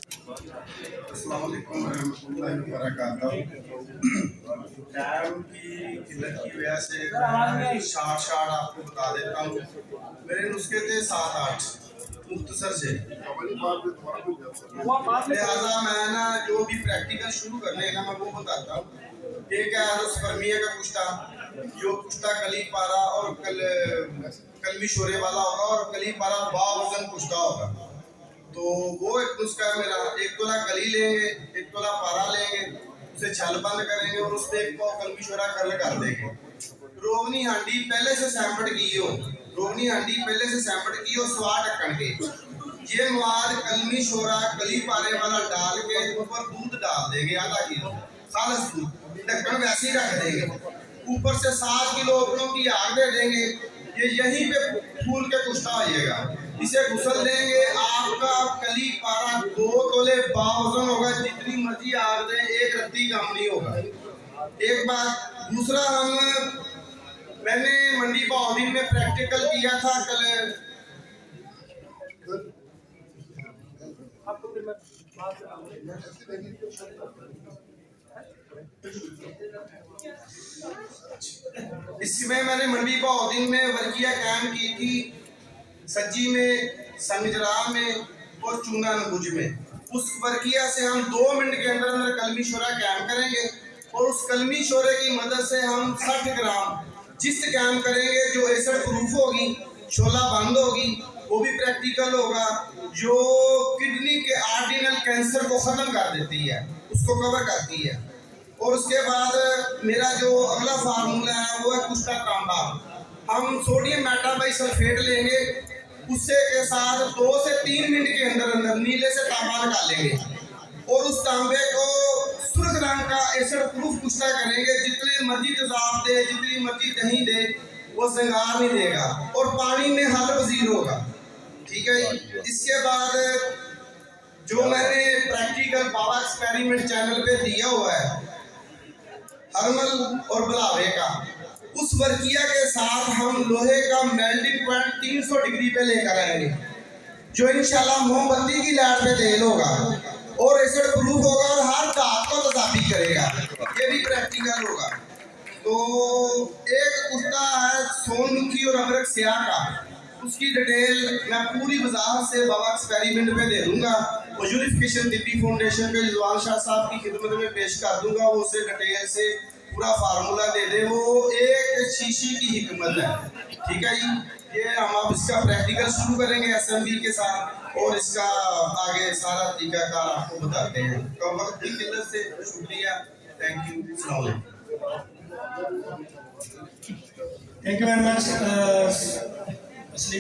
अस्सलाम वालेकुम रहमतुल्लाहि व बरकातहू। टाइम की किल्लत की वजह से शार्ट आपको बता देता हूँ। मेरे नुस्खे थे 7-8 मुख्तसर से, लिहाजा मैं ना जो भी प्रैक्टिकल शुरू करने हैं ना मैं वो बताता हूँ। एक है स्पर्मिया का कुश्ता, जो कुश्ता कली पारा और कलमी शोरे वाला होगा और कली पारा बावजन कुश्ता होगा। तो वो एक नुस्खा है मेरा। 1 तोला कली लेंगे, 1 तोला पारा लेंगे, उसे छल बंद करेंगे और उस पे 1 पाव कलमी शोरा कर्ल कर देंगे। रोगनी हांडी पहले से सैंपट की हो, रोगनी हांडी पहले से सैंपट की हो, सवा ढक्कन के। ये मवाद कलमी शोरा कली पारे वाला डाल के ऊपर दूध डाल देंगे, आधा किलो खालस दूध, ढक्कन वैसे ही रख देंगे। ऊपर से 7 किलो उपलों की आग दे देंगे। ये यहीं पे फूल के कुश्ता आइएगा। इसे घुसल देंगे। आपका कली पारा 2 तोले बावजन होगा। जितनी मर्जी आग दें, एक रत्ती कम नहीं होगा। एक बात। दूसरा, मैंने मंडी बाउदीन में प्रैक्टिकल किया था कल। इसमें मैंने मंडी बाउदीन में वर्किया कायम की थी, सज्जी में, संगजरा में और चूना नबुज में। उस वर्किया से हम 2 मिनट के अंदर अंदर कलमी शोरा कायम करेंगे और उस कलमी शोरे की मदद से हम 60 ग्राम जिस्त कायम करेंगे, जो एसिड प्रूफ होगी, शोला बंद होगी। वो भी प्रैक्टिकल होगा, जो किडनी के आर्डिनल कैंसर को ख़त्म कर देती है, उसको कवर करती है। और उसके बाद मेरा जो अगला फार्मूला है वो है कुश्ता तांबा। हम सोडियम मेटाबाइसल्फेट लेंगे, उससे के साथ 2 से 3 मिनट के अंदर अंदर नीले से तांबा निकालेंगे और उस तांबे को सुर्ख रंग का एसिड प्रूफ कुश्ता करेंगे। जितने मर्जी तेजाब दे, जितनी मर्जी दही दे, वो जंगार नहीं देगा और पानी में हल वजीर होगा। ठीक है। इसके बाद जो मैंने प्रैक्टिकल बाबा एक्सपेरिमेंट चैनल पे दिया हुआ है हरमल और बुलावे का, उस वर्किया के साथ हम लोहे का मेल्टिंग पॉइंट 300 डिग्री पे लेकर आएंगे, जो इंशाल्लाह मोमबत्ती की लाइट पे तेल होगा और एसिड प्रूफ होगा और हर धात को तदाबी करेगा। ये भी प्रैक्टिकल होगा। तो एक कुश्ता है सोनमुखी और अदरक स्याह का, उसकी डिटेल मैं पूरी वजाहत से बाबा एक्सपेरिमेंट पे दे दूंगा और यूनिफिकेशन दिल्ली फाउंडेशन के रिजवान शाह साहब की खिदमत में पेश कर दूंगा। वो उसे डिटेल से पूरा फार्मूला दे दे। वो एक शीशी की हिकमत है। ठीक है जी। ये हम अब इसका प्रैक्टिकल शुरू करेंगे एसएमबी के साथ और इसका आगे सारा तरीकाकार आपको बताते हैं। तो वक्त की किल्लत से शुक्रिया। Thank you. अस्सलाम वालेकुम। Thank you very much.